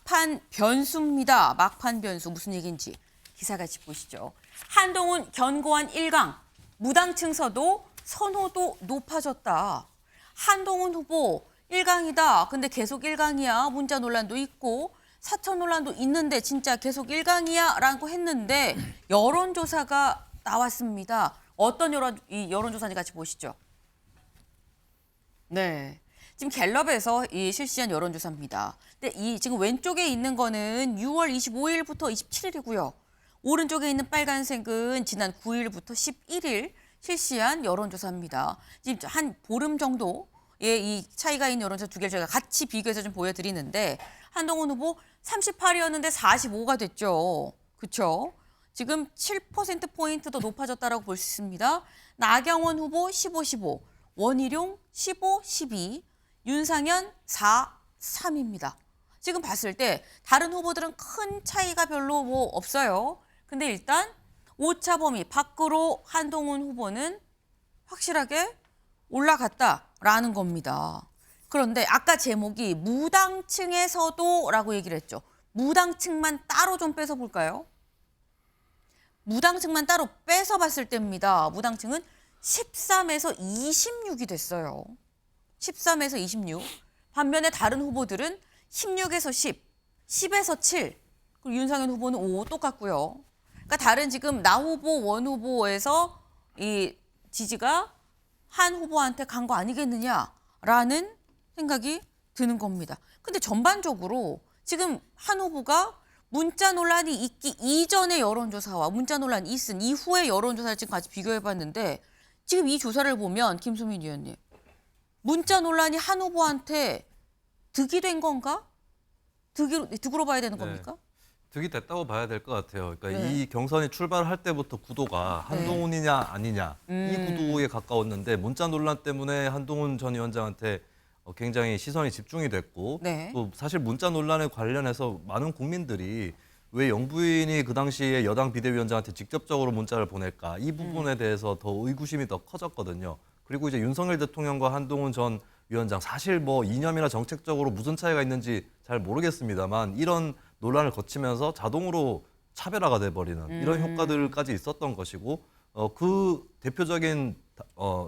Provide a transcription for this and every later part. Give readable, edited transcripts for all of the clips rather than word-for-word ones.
막판 변수입니다. 막판 변수 무슨 얘기인지 기사 같이 보시죠. 한동훈 견고한 1강, 무당층서도 선호도 높아졌다. 한동훈 후보 1강이다. 근데 계속 1강이야. 문자 논란도 있고 사천 논란도 있는데 진짜 계속 1강이야 라고 했는데 여론조사가 나왔습니다. 어떤 여론조사인지 같이 보시죠. 네. 지금 갤럽에서 실시한 여론조사입니다. 근데 지금 왼쪽에 있는 거는 6월 25일부터 27일이고요. 오른쪽에 있는 빨간색은 지난 9일부터 11일 실시한 여론조사입니다. 지금 한 보름 정도의 이 차이가 있는 여론조사 두 개를 저희가 같이 비교해서 좀 보여드리는데 한동훈 후보 38이었는데 45가 됐죠. 그렇죠? 지금 7%포인트 더 높아졌다라고 볼 수 있습니다. 나경원 후보 15, 15, 원희룡 15, 12, 윤상현 4, 3입니다. 지금 봤을 때 다른 후보들은 큰 차이가 별로 뭐 없어요. 근데 일단 오차 범위 밖으로 한동훈 후보는 확실하게 올라갔다라는 겁니다. 그런데 아까 제목이 무당층에서도라고 얘기를 했죠. 무당층만 따로 좀 빼서 볼까요? 무당층만 따로 빼서 봤을 때입니다. 무당층은 13에서 26이 됐어요. 13에서 26. 반면에 다른 후보들은 16에서 10, 10에서 7, 그리고 윤상현 후보는 5 똑같고요. 그러니까 다른 지금 나 후보, 원 후보에서 이 지지가 한 후보한테 간 거 아니겠느냐라는 생각이 드는 겁니다. 근데 전반적으로 지금 한 후보가 문자 논란이 있기 이전의 여론조사와 문자 논란이 있은 이후의 여론조사를 지금 같이 비교해봤는데 지금 이 조사를 보면 김수민 의원님, 문자 논란이 한 후보한테 득이 된 건가? 득으로 봐야 되는 겁니까? 득이 됐다고 봐야 될 것 같아요. 그러니까 네. 이 경선이 출발할 때부터 구도가 한동훈이냐 아니냐 이 구도에 가까웠는데 문자 논란 때문에 한동훈 전 위원장한테 굉장히 시선이 집중이 됐고 네. 또 사실 문자 논란에 관련해서 많은 국민들이 왜 영부인이 그 당시에 여당 비대위원장한테 직접적으로 문자를 보낼까 이 부분에 대해서 더 의구심이 더 커졌거든요. 그리고 이제 윤석열 대통령과 한동훈 전 위원장 사실 뭐 이념이나 정책적으로 무슨 차이가 있는지 잘 모르겠습니다만 이런 논란을 거치면서 자동으로 차별화가 돼버리는 이런 효과들까지 있었던 것이고 그 대표적인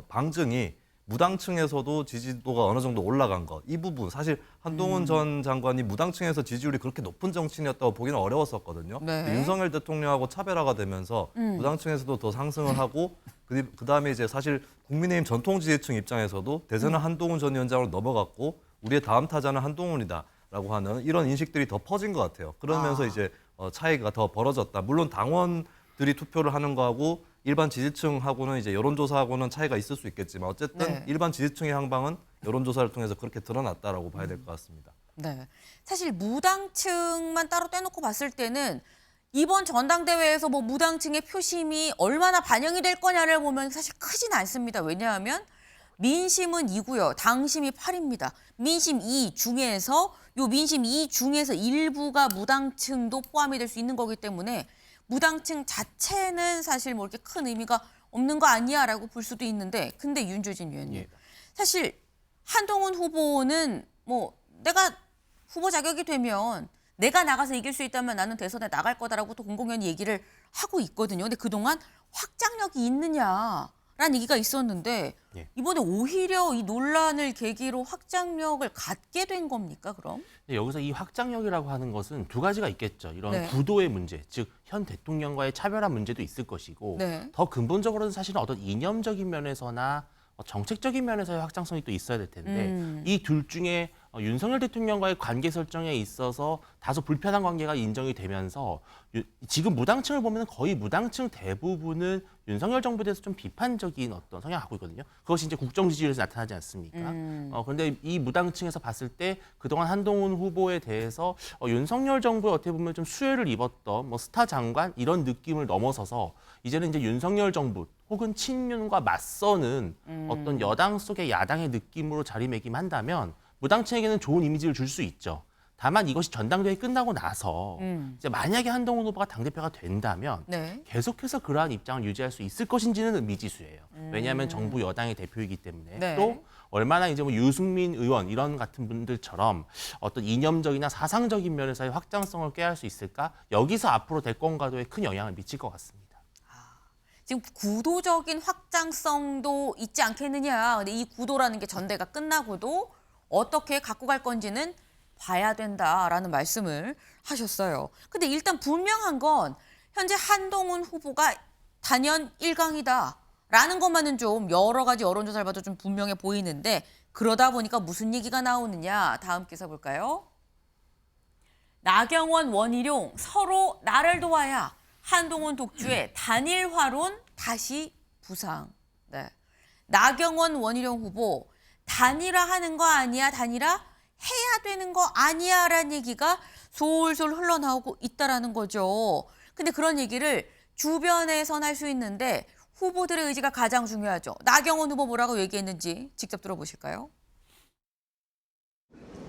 방증이 무당층에서도 지지도가 어느 정도 올라간 것. 이 부분 사실 한동훈 전 장관이 무당층에서 지지율이 그렇게 높은 정치인이었다고 보기는 어려웠었거든요. 네. 윤석열 대통령하고 차별화가 되면서 무당층에서도 더 상승을 하고 그다음에 이제 사실 국민의힘 전통 지지층 입장에서도 대세는 한동훈 전 위원장으로 넘어갔고 우리의 다음 타자는 한동훈이다라고 하는 이런 인식들이 더 퍼진 것 같아요. 그러면서 이제 차이가 더 벌어졌다. 물론 당원들이 투표를 하는 거하고 일반 지지층하고는 이제 여론조사하고는 차이가 있을 수 있겠지만 어쨌든 네. 일반 지지층의 향방은 여론조사를 통해서 그렇게 드러났다라고 봐야 될 것 같습니다. 네. 사실 무당층만 따로 떼놓고 봤을 때는 이번 전당대회에서 뭐 무당층의 표심이 얼마나 반영이 될 거냐를 보면 사실 크진 않습니다. 왜냐하면 민심은 2고요. 당심이 8입니다. 민심 2 중에서 민심 2 중에서 일부가 무당층도 포함이 될 수 있는 거기 때문에 무당층 자체는 사실 뭐 이렇게 큰 의미가 없는 거 아니야라고 볼 수도 있는데 근데 윤주진 위원님 사실 한동훈 후보는 뭐 내가 후보 자격이 되면 내가 나가서 이길 수 있다면 나는 대선에 나갈 거다라고 또 공공연히 얘기를 하고 있거든요. 근데 그동안 확장력이 있느냐라는 얘기가 있었는데 이번에 오히려 이 논란을 계기로 확장력을 갖게 된 겁니까, 그럼? 여기서 이 확장력이라고 하는 것은 두 가지가 있겠죠. 이런 네. 구도의 문제, 즉 현 대통령과의 차별화 문제도 있을 것이고 네. 더 근본적으로는 사실은 어떤 이념적인 면에서나 정책적인 면에서의 확장성이 또 있어야 될 텐데 이 둘 중에 윤석열 대통령과의 관계 설정에 있어서 다소 불편한 관계가 인정이 되면서 지금 무당층을 보면 거의 무당층 대부분은 윤석열 정부에 대해서 좀 비판적인 어떤 성향을 갖고 있거든요. 그것이 이제 국정 지지율에서 나타나지 않습니까? 그런데 이 무당층에서 봤을 때 그동안 한동훈 후보에 대해서 윤석열 정부에 어떻게 보면 좀 수혜를 입었던 뭐 스타 장관 이런 느낌을 넘어서서 이제는 이제 윤석열 정부 혹은 친윤과 맞서는 어떤 여당 속의 야당의 느낌으로 자리매김한다면 무당층에게는 좋은 이미지를 줄 수 있죠. 다만 이것이 전당대회 끝나고 나서 이제 만약에 한동훈 후보가 당대표가 된다면 네. 계속해서 그러한 입장을 유지할 수 있을 것인지는 미지수예요. 왜냐하면 정부 여당의 대표이기 때문에 네. 또 얼마나 이제 뭐 유승민 의원 이런 같은 분들처럼 어떤 이념적이나 사상적인 면에서의 확장성을 꾀할 수 있을까? 여기서 앞으로 대권과도에 큰 영향을 미칠 것 같습니다. 지금 구도적인 확장성도 있지 않겠느냐. 근데 이 구도라는 게 전대가 끝나고도 어떻게 갖고 갈 건지는 봐야 된다라는 말씀을 하셨어요. 근데 일단 분명한 건 현재 한동훈 후보가 단연 1강이다라는 것만은 좀 여러 가지 여론조사를 봐도 좀 분명해 보이는데 그러다 보니까 무슨 얘기가 나오느냐. 다음 기사 볼까요? 나경원, 원희룡 서로 나를 도와야. 한동훈 독주의 단일화론 다시 부상. 네. 나경원, 원희룡 후보 단일화하는 거 아니야, 단일화 해야 되는 거 아니야라는 얘기가 솔솔 흘러나오고 있다라는 거죠. 근데 그런 얘기를 주변에선 할 수 있는데 후보들의 의지가 가장 중요하죠. 나경원 후보 뭐라고 얘기했는지 직접 들어보실까요?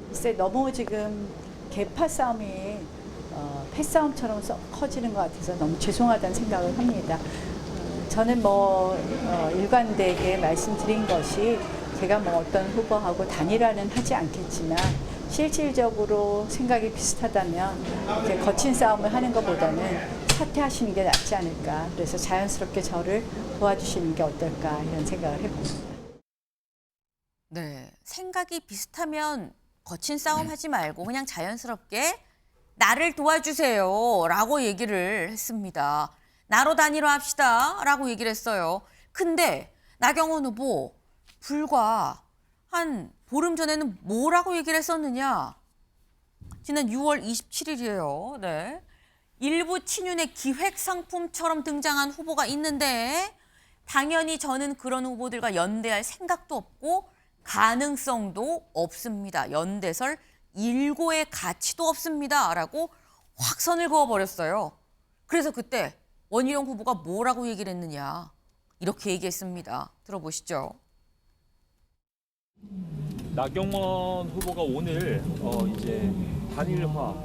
글쎄 너무 지금 계파 싸움이 패싸움처럼 커지는 것 같아서 너무 죄송하다는 생각을 합니다. 저는 일관되게 말씀드린 것이 제가 어떤 후보하고 단일화는 하지 않겠지만 실질적으로 생각이 비슷하다면 이렇게 거친 싸움을 하는 것보다는 사퇴하시는 게 낫지 않을까. 그래서 자연스럽게 저를 도와주시는 게 어떨까 이런 생각을 해봅니다. 네, 생각이 비슷하면 거친 싸움 하지 말고 그냥 자연스럽게 나를 도와주세요 라고 얘기를 했습니다. 나로 단일화합시다 라고 얘기를 했어요. 근데 나경원 후보 불과 한 보름 전에는 뭐라고 얘기를 했었느냐. 지난 6월 27일이에요. 네. 일부 친윤의 기획상품처럼 등장한 후보가 있는데 당연히 저는 그런 후보들과 연대할 생각도 없고 가능성도 없습니다. 연대설 일고의 가치도 없습니다. 라고 확 선을 그어버렸어요. 그래서 그때 원희룡 후보가 뭐라고 얘기를 했느냐. 이렇게 얘기했습니다. 들어보시죠. 나경원 후보가 오늘 이제 단일화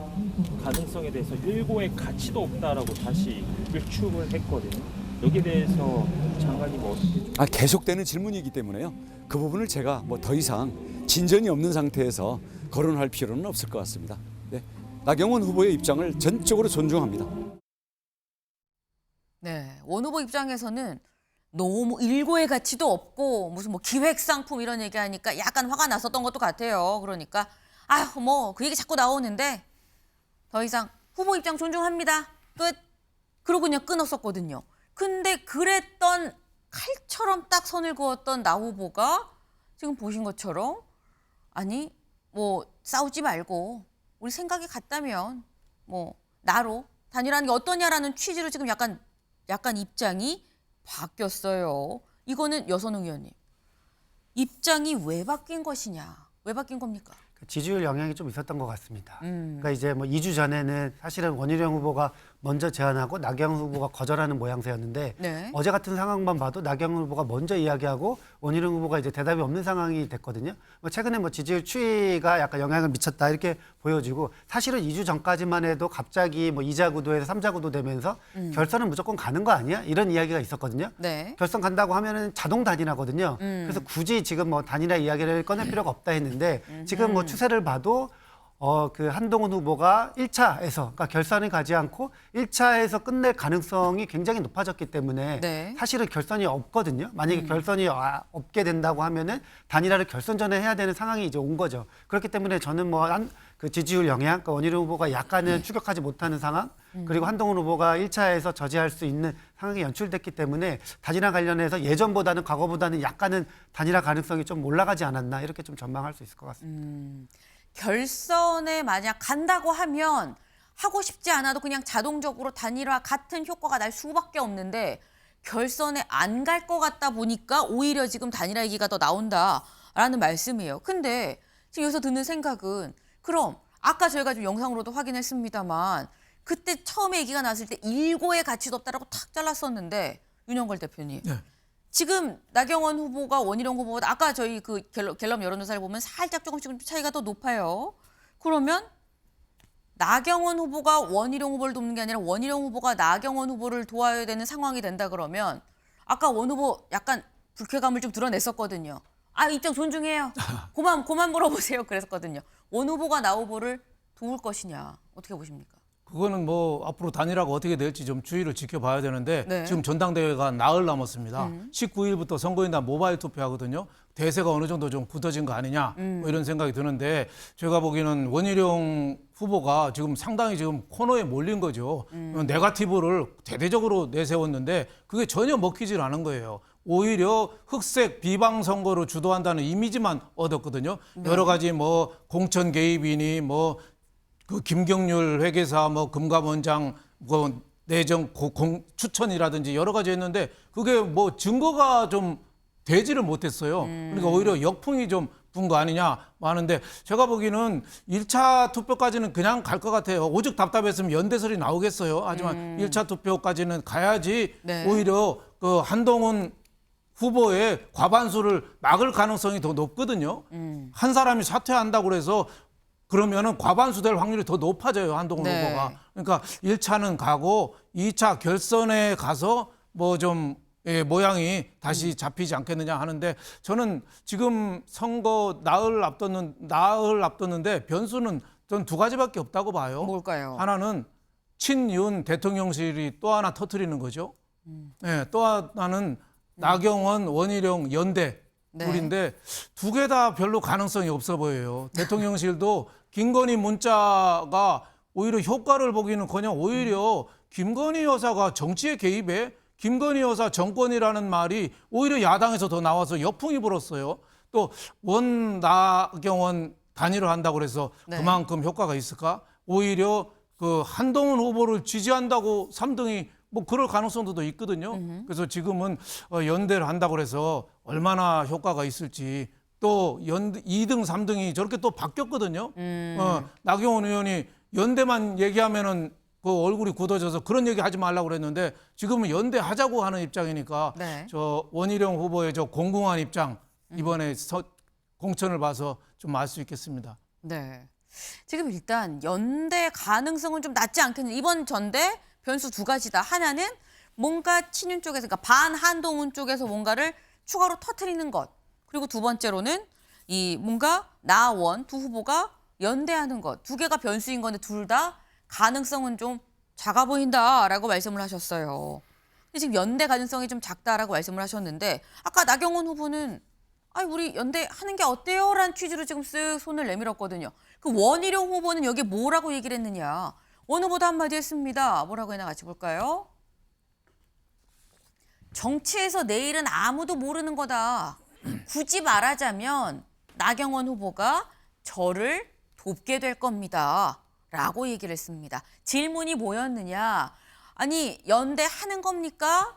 가능성에 대해서 일고의 가치도 없다라고 다시 일축을 했거든요. 여기에 대해서 장관님 어떻게 계속되는 질문이기 때문에요. 그 부분을 제가 더 이상 진전이 없는 상태에서 거론할 필요는 없을 것 같습니다. 네. 나경원 후보의 입장을 전적으로 존중합니다. 네, 원 후보 입장에서는 너무 일고의 가치도 없고 무슨 기획상품 이런 얘기하니까 약간 화가 났었던 것도 같아요. 그러니까 그 얘기 자꾸 나오는데 더 이상 후보 입장 존중합니다. 끝. 그러고 그냥 끊었었거든요. 근데 그랬던 칼처럼 딱 선을 그었던 나 후보가 지금 보신 것처럼 아니 싸우지 말고 우리 생각이 같다면 나로 단일화하는 게 어떠냐라는 취지로 지금 약간 입장이 바뀌었어요. 이거는 여선웅 의원님. 입장이 왜 바뀐 것이냐. 왜 바뀐 겁니까? 지지율 영향이 좀 있었던 것 같습니다. 그러니까 이제 2주 전에는 사실은 원희룡 후보가 먼저 제안하고 나경원 후보가 거절하는 모양새였는데 네. 어제 같은 상황만 봐도 나경원 후보가 먼저 이야기하고 원희룡 후보가 이제 대답이 없는 상황이 됐거든요. 최근에 지지율 추이가 약간 영향을 미쳤다 이렇게 보여지고 사실은 2주 전까지만 해도 갑자기 2자 구도에서 3자 구도 되면서 결선은 무조건 가는 거 아니야? 이런 이야기가 있었거든요. 네. 결선 간다고 하면은 자동 단일화거든요. 그래서 굳이 지금 단일화 이야기를 꺼낼 필요가 없다 했는데 지금 추세를 봐도 그 한동훈 후보가 1차에서 그러니까 결선을 가지 않고 1차에서 끝낼 가능성이 굉장히 높아졌기 때문에 네. 사실은 결선이 없거든요. 만약에 결선이 없게 된다고 하면은 단일화를 결선 전에 해야 되는 상황이 이제 온 거죠. 그렇기 때문에 저는 그 지지율 영향, 그러니까 원희룡 후보가 약간은 추격하지 못하는 상황, 그리고 한동훈 후보가 1차에서 저지할 수 있는 상황이 연출됐기 때문에 단일화 관련해서 예전보다는 과거보다는 약간은 단일화 가능성이 좀 올라가지 않았나 이렇게 좀 전망할 수 있을 것 같습니다. 결선에 만약 간다고 하면 하고 싶지 않아도 그냥 자동적으로 단일화 같은 효과가 날 수밖에 없는데 결선에 안 갈 것 같다 보니까 오히려 지금 단일화 얘기가 더 나온다라는 말씀이에요. 근데 지금 여기서 드는 생각은 그럼 아까 저희가 좀 영상으로도 확인했습니다만 그때 처음에 얘기가 나왔을 때 일고의 가치도 없다라고 탁 잘랐었는데 윤영걸 대표님. 네. 지금 나경원 후보가 원희룡 후보보다 아까 저희 그 갤럽 여론조사를 보면 살짝 조금씩 차이가 더 높아요. 그러면 나경원 후보가 원희룡 후보를 돕는 게 아니라 원희룡 후보가 나경원 후보를 도와야 되는 상황이 된다 그러면 아까 원 후보 약간 불쾌감을 좀 드러냈었거든요. 입장 존중해요. 그만 물어보세요. 그랬었거든요. 원 후보가 나 후보를 도울 것이냐 어떻게 보십니까? 그거는 뭐 앞으로 단일화가 어떻게 될지 좀 주의를 지켜봐야 되는데 네. 지금 전당대회가 나흘 남았습니다. 19일부터 선거인단 모바일 투표하거든요. 대세가 어느 정도 좀 굳어진 거 아니냐 뭐 이런 생각이 드는데 제가 보기에는 원희룡 후보가 지금 상당히 지금 코너에 몰린 거죠. 네거티브를 대대적으로 내세웠는데 그게 전혀 먹히질 않은 거예요. 오히려 흑색 비방 선거로 주도한다는 이미지만 얻었거든요. 여러 가지 뭐 공천 개입이니 뭐 그 김경률 회계사 뭐 금감원장 뭐 내정 추천이라든지 여러 가지 했는데 그게 뭐 증거가 좀 되지를 못했어요. 그러니까 오히려 역풍이 좀 분 거 아니냐 하는데 제가 보기에는 1차 투표까지는 그냥 갈 것 같아요. 오죽 답답했으면 연대설이 나오겠어요. 하지만 1차 투표까지는 가야지 네. 오히려 그 한동훈 후보의 과반수를 막을 가능성이 더 높거든요. 한 사람이 사퇴한다고 그래서 그러면은 과반수 될 확률이 더 높아져요, 한동훈 네. 후보가. 그러니까 1차는 가고 2차 결선에 가서 뭐 좀 모양이 다시 잡히지 않겠느냐 하는데 저는 지금 선거 나흘 앞뒀는데 변수는 전 두 가지밖에 없다고 봐요. 뭘까요? 하나는 친윤 대통령실이 또 하나 터뜨리는 거죠. 네, 또 하나는 나경원, 원희룡 연대 네. 둘인데 두 개 다 별로 가능성이 없어 보여요. 대통령실도 김건희 문자가 오히려 효과를 보기는커녕 오히려 김건희 여사가 정치에 개입해 김건희 여사 정권이라는 말이 오히려 야당에서 더 나와서 역풍이 불었어요. 또 원 나경원 단일화 한다고 그래서 네. 그만큼 효과가 있을까? 오히려 그 한동훈 후보를 지지한다고 3등이 뭐 그럴 가능성도 더 있거든요. 그래서 지금은 연대를 한다고 그래서 얼마나 효과가 있을지 또 2등, 3등이 저렇게 또 바뀌었거든요. 나경원 의원이 연대만 얘기하면은 그 얼굴이 굳어져서 그런 얘기 하지 말라고 그랬는데 지금은 연대하자고 하는 입장이니까 네. 저 원희룡 후보의 저 공공한 입장 이번에 공천을 봐서 좀 알 수 있겠습니다. 네. 지금 일단 연대 가능성은 좀 낮지 않겠는데 이번 전대 변수 두 가지다. 하나는 뭔가 친윤 쪽에서 그러니까 반한동훈 쪽에서 뭔가를 추가로 터트리는 것. 그리고 두 번째로는 이 뭔가 나원 두 후보가 연대하는 것. 두 개가 변수인 건데 둘 다 가능성은 좀 작아 보인다라고 말씀을 하셨어요. 근데 지금 연대 가능성이 좀 작다라고 말씀을 하셨는데 아까 나경원 후보는 우리 연대하는 게 어때요? 라는 취지로 지금 쓱 손을 내밀었거든요. 그 원희룡 후보는 여기에 뭐라고 얘기를 했느냐. 원 후보도 한마디 했습니다. 뭐라고 했나 같이 볼까요? 정치에서 내일은 아무도 모르는 거다. 굳이 말하자면 나경원 후보가 저를 돕게 될 겁니다. 라고 얘기를 했습니다. 질문이 뭐였느냐. 아니 연대하는 겁니까?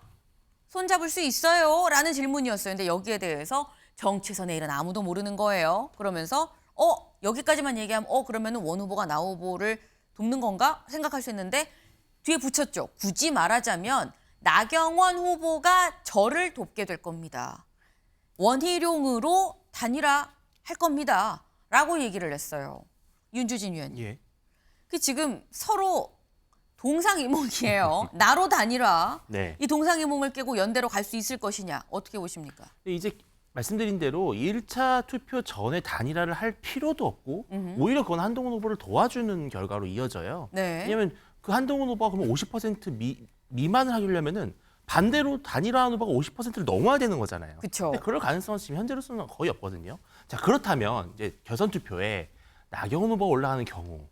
손잡을 수 있어요? 라는 질문이었어요. 근데 여기에 대해서 정치에서 내일은 아무도 모르는 거예요. 그러면서 여기까지만 얘기하면 그러면 원 후보가 나 후보를 돕는 건가 생각할 수 있는데 뒤에 붙였죠. 굳이 말하자면 나경원 후보가 저를 돕게 될 겁니다. 원희룡으로 단일화할 겁니다. 라고 얘기를 했어요. 윤주진 위원님. 예. 그 지금 서로 동상이몽이에요. 나로 단일화. 네. 이 동상이몽을 깨고 연대로 갈 수 있을 것이냐. 어떻게 보십니까? 근데 이제 말씀드린 대로 1차 투표 전에 단일화를 할 필요도 없고 오히려 그건 한동훈 후보를 도와주는 결과로 이어져요. 네. 왜냐하면 그 한동훈 후보가 그러면 50% 미만을 하려면은 반대로 단일화하는 후보가 50%를 넘어야 되는 거잖아요. 그쵸. 근데 그럴 가능성은 지금 현재로서는 거의 없거든요. 자, 그렇다면 이제 결선 투표에 나경원 후보가 올라가는 경우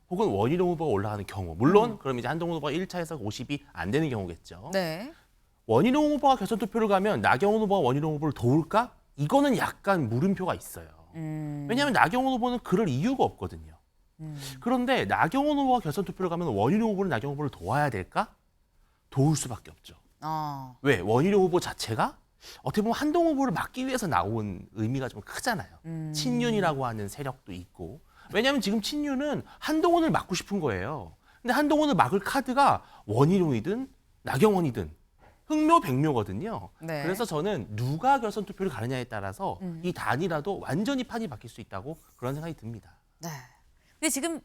혹은 원희룡 후보가 올라가는 경우 물론 그럼 이제 한동훈 후보가 1차에서 50이 안 되는 경우겠죠. 네. 원희룡 후보가 결선 투표를 가면 나경원 후보가 원희룡 후보를 도울까? 이거는 약간 물음표가 있어요. 왜냐하면 나경원 후보는 그럴 이유가 없거든요. 그런데 나경원 후보가 결선 투표를 가면 원희룡 후보는 나경원 후보를 도와야 될까? 도울 수밖에 없죠. 왜? 원희룡 후보 자체가 어떻게 보면 한동훈 후보를 막기 위해서 나온 의미가 좀 크잖아요. 친윤이라고 하는 세력도 있고. 왜냐하면 지금 친윤은 한동훈을 막고 싶은 거예요. 근데 한동훈을 막을 카드가 원희룡이든 나경원이든 흥묘백묘거든요. 네. 그래서 저는 누가 결선 투표를 가느냐에 따라서 이 단일화도 완전히 판이 바뀔 수 있다고 그런 생각이 듭니다. 네. 근데 지금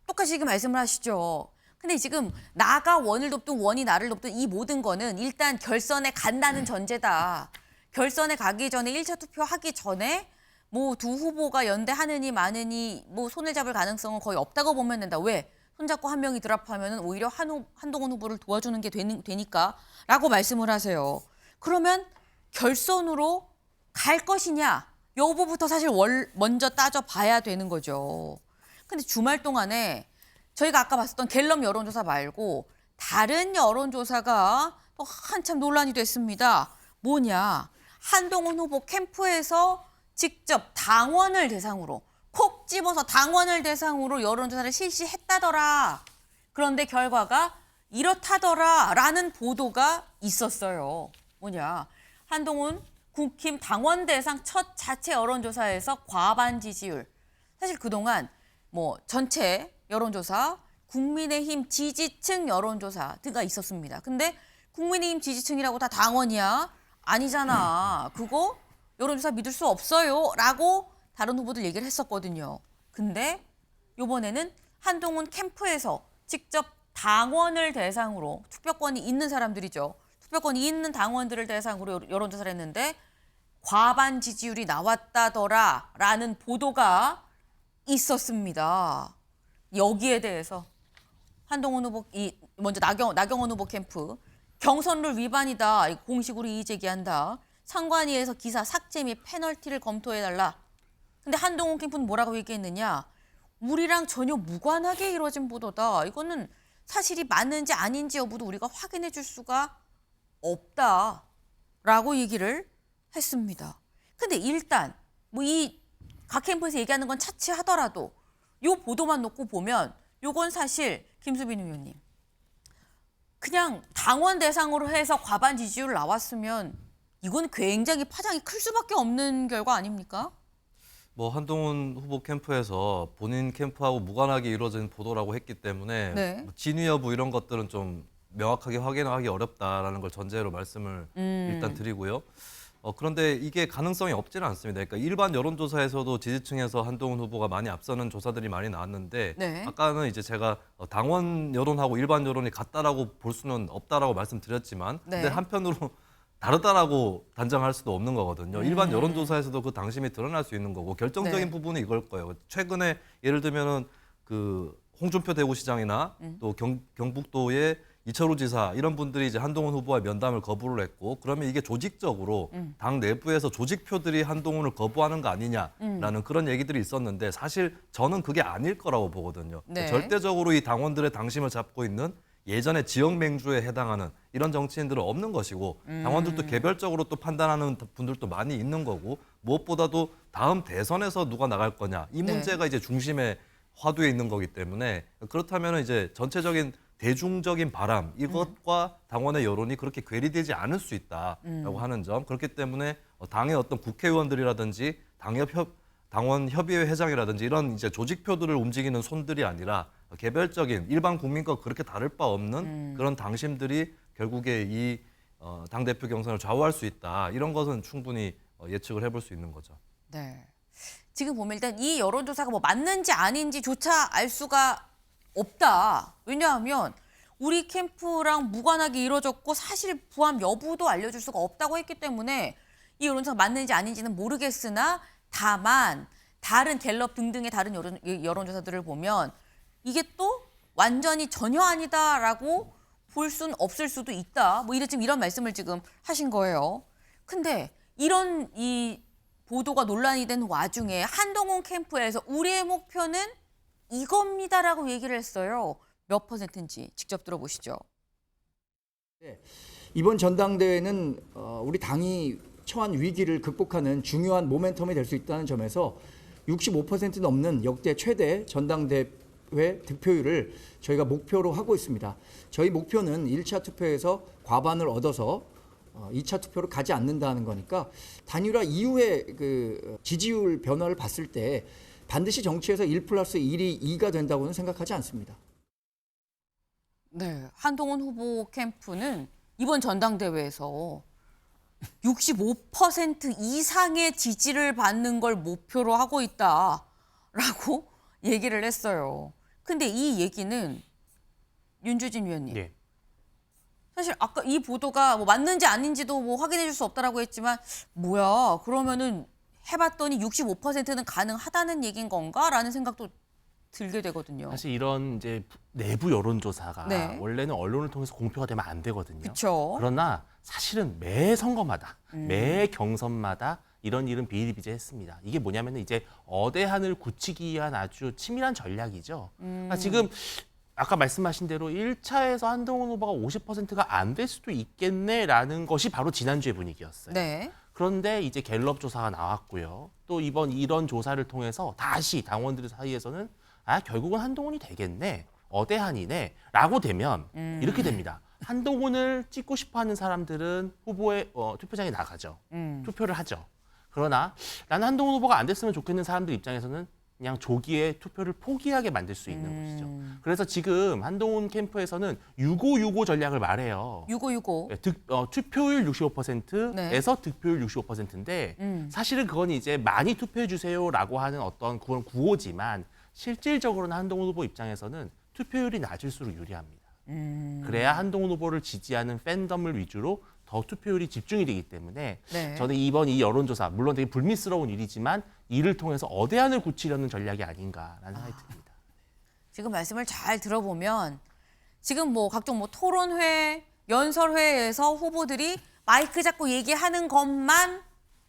똑같이 지금 말씀을 하시죠. 근데 지금 나가 원을 돕든 원이 나를 돕든 이 모든 거는 일단 결선에 간다는 전제다. 결선에 가기 전에 1차 투표하기 전에 뭐 두 후보가 연대하느니 마느니 뭐 손을 잡을 가능성은 거의 없다고 보면 된다. 왜? 손잡고 한 명이 드랍하면 오히려 한동훈 후보를 도와주는 게 되니까라고 말씀을 하세요. 그러면 결선으로 갈 것이냐 여부부터 사실 먼저 따져봐야 되는 거죠. 근데 주말 동안에 저희가 아까 봤었던 갤럽 여론조사 말고 다른 여론조사가 또 한참 논란이 됐습니다. 뭐냐? 한동훈 후보 캠프에서 직접 당원을 대상으로 콕 집어서 당원을 대상으로 여론조사를 실시했다더라. 그런데 결과가 이렇다더라라는 보도가 있었어요. 뭐냐? 한동훈 국힘 당원 대상 첫 자체 여론조사에서 과반 지지율. 사실 그동안 뭐 전체 여론조사, 국민의힘 지지층 여론조사 등가 있었습니다. 근데 국민의힘 지지층이라고 다 당원이야? 아니잖아. 그거 여론조사 믿을 수 없어요. 라고 다른 후보들 얘기를 했었거든요. 근데 이번에는 한동훈 캠프에서 직접 당원을 대상으로 투표권이 있는 사람들이죠. 투표권이 있는 당원들을 대상으로 여론조사를 했는데 과반 지지율이 나왔다더라라는 보도가 있었습니다. 여기에 대해서 한동훈 후보 먼저 나경원 후보 캠프 경선룰 위반이다. 공식으로 이의 제기한다. 선관위에서 기사 삭제 및 페널티를 검토해달라. 근데 한동훈 캠프는 뭐라고 얘기했느냐? 우리랑 전혀 무관하게 이루어진 보도다. 이거는 사실이 맞는지 아닌지 여부도 우리가 확인해 줄 수가 없다라고 얘기를 했습니다. 근데 일단 뭐 이 각 캠프에서 얘기하는 건 차치하더라도 요 보도만 놓고 보면 요건 사실 김수빈 의원님 그냥 당원 대상으로 해서 과반 지지율 나왔으면 이건 굉장히 파장이 클 수밖에 없는 결과 아닙니까? 뭐 한동훈 후보 캠프에서 본인 캠프하고 무관하게 이루어진 보도라고 했기 때문에 네. 뭐 진위 여부 이런 것들은 좀 명확하게 확인하기 어렵다라는 걸 전제로 말씀을 일단 드리고요. 그런데 이게 가능성이 없지는 않습니다. 그러니까 일반 여론조사에서도 지지층에서 한동훈 후보가 많이 앞서는 조사들이 많이 나왔는데 네. 아까는 이제 제가 당원 여론하고 일반 여론이 같다라고 볼 수는 없다라고 말씀드렸지만 네. 근데 한편으로 다르다라고 단정할 수도 없는 거거든요. 일반 여론조사에서도 그 당심이 드러날 수 있는 거고 결정적인 네. 부분이 이걸 거예요. 최근에 예를 들면은 그 홍준표 대구시장이나 또 경북도의 이철우 지사 이런 분들이 이제 한동훈 후보와 면담을 거부를 했고 그러면 이게 조직적으로 당 내부에서 조직표들이 한동훈을 거부하는 거 아니냐라는 그런 얘기들이 있었는데 사실 저는 그게 아닐 거라고 보거든요. 네. 절대적으로 이 당원들의 당심을 잡고 있는 예전에 지역 맹주에 해당하는 이런 정치인들은 없는 것이고 당원들도 개별적으로 또 판단하는 분들도 많이 있는 거고 무엇보다도 다음 대선에서 누가 나갈 거냐 이 네. 문제가 이제 중심에 화두에 있는 거기 때문에 그렇다면 이제 전체적인 대중적인 바람 이것과 당원의 여론이 그렇게 괴리되지 않을 수 있다라고 하는 점 그렇기 때문에 당의 어떤 국회의원들이라든지 당원 협의회 회장이라든지 이런 이제 조직표들을 움직이는 손들이 아니라 개별적인 일반 국민과 그렇게 다를 바 없는 그런 당심들이 결국에 이 당대표 경선을 좌우할 수 있다 이런 것은 충분히 예측을 해볼 수 있는 거죠. 네. 지금 보면 일단 이 여론조사가 뭐 맞는지 아닌지조차 알 수가 없다. 왜냐하면 우리 캠프랑 무관하게 이루어졌고 사실 부합 여부도 알려줄 수가 없다고 했기 때문에 이 여론조사가 맞는지 아닌지는 모르겠으나 다만 다른 갤럽 등등의 다른 여론조사들을 보면 이게 또 완전히 전혀 아니다라고 볼 수는 없을 수도 있다. 뭐 지금 이런 말씀을 지금 하신 거예요. 근데 이런 이 보도가 논란이 된 와중에 한동훈 캠프에서 우리의 목표는 이겁니다라고 얘기를 했어요. 몇 퍼센트인지 직접 들어보시죠. 이번 전당대회는 우리 당이 처한 위기를 극복하는 중요한 모멘텀이 될 수 있다는 점에서 65% 넘는 역대 최대 전당대회 득표율을 저희가 목표로 하고 있습니다. 저희 목표는 1차 투표에서 과반을 얻어서 2차 투표로 가지 않는다는 거니까 단일화 이후에 그 지지율 변화를 봤을 때 반드시 정치에서 1+1이 2가 된다고는 생각하지 않습니다. 네, 한동훈 후보 캠프는 이번 전당대회에서 65% 이상의 지지를 받는 걸 목표로 하고 있다라고 얘기를 했어요. 근데 이 얘기는 윤주진 위원님, 네. 사실 아까 이 보도가 뭐 맞는지 아닌지도 뭐 확인해 줄 수 없다라고 했지만 뭐야 그러면은 해봤더니 65%는 가능하다는 얘기인 건가라는 생각도 들게 되거든요. 사실 이런 이제 내부 여론조사가 네. 원래는 언론을 통해서 공표가 되면 안 되거든요. 그렇죠. 그러나 사실은 매 선거마다, 매 경선마다 이런 일은 비일비재했습니다. 이게 뭐냐면 이제 어대한을 굳히기 위한 아주 치밀한 전략이죠. 그러니까 지금 아까 말씀하신 대로 1차에서 한동훈 후보가 50%가 안 될 수도 있겠네라는 것이 바로 지난주의 분위기였어요. 네. 그런데 이제 갤럽 조사가 나왔고요. 또 이번 이런 조사를 통해서 다시 당원들 사이에서는 결국은 한동훈이 되겠네, 어대한이네 라고 되면 이렇게 됩니다. 한동훈을 찍고 싶어하는 사람들은 후보의 투표장에 나가죠. 투표를 하죠. 그러나 나는 한동훈 후보가 안 됐으면 좋겠는 사람들 입장에서는 그냥 조기에 투표를 포기하게 만들 수 있는 것이죠. 그래서 지금 한동훈 캠프에서는 6565 전략을 말해요. 6565. 투표율 65%에서 득표율 65%인데 사실은 그건 이제 많이 투표해 주세요라고 하는 어떤 그런 구호지만 실질적으로는 한동훈 후보 입장에서는 투표율이 낮을수록 유리합니다. 그래야 한동훈 후보를 지지하는 팬덤을 위주로 더 투표율이 집중이 되기 때문에 네. 저는 이번 이 여론조사 물론 되게 불미스러운 일이지만 이를 통해서 어대한을 굳히려는 전략이 아닌가라는 생각이 듭니다. 지금 말씀을 잘 들어보면 지금 뭐 각종 뭐 토론회, 연설회에서 후보들이 마이크 잡고 얘기하는 것만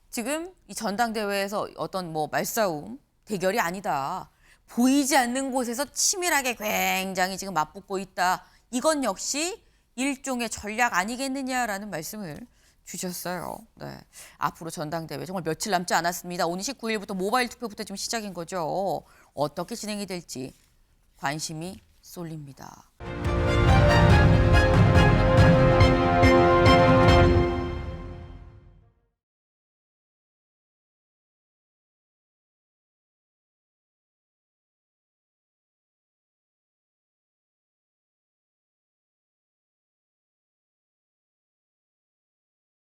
지금 이 전당대회에서 어떤 뭐 말싸움, 대결이 아니다. 보이지 않는 곳에서 치밀하게 굉장히 지금 맞붙고 있다. 이건 역시 일종의 전략 아니겠느냐라는 말씀을 주셨어요. 네. 앞으로 전당대회 정말 며칠 남지 않았습니다. 오늘 19일부터 모바일 투표부터 지금 시작인 거죠. 어떻게 진행이 될지 관심이 쏠립니다.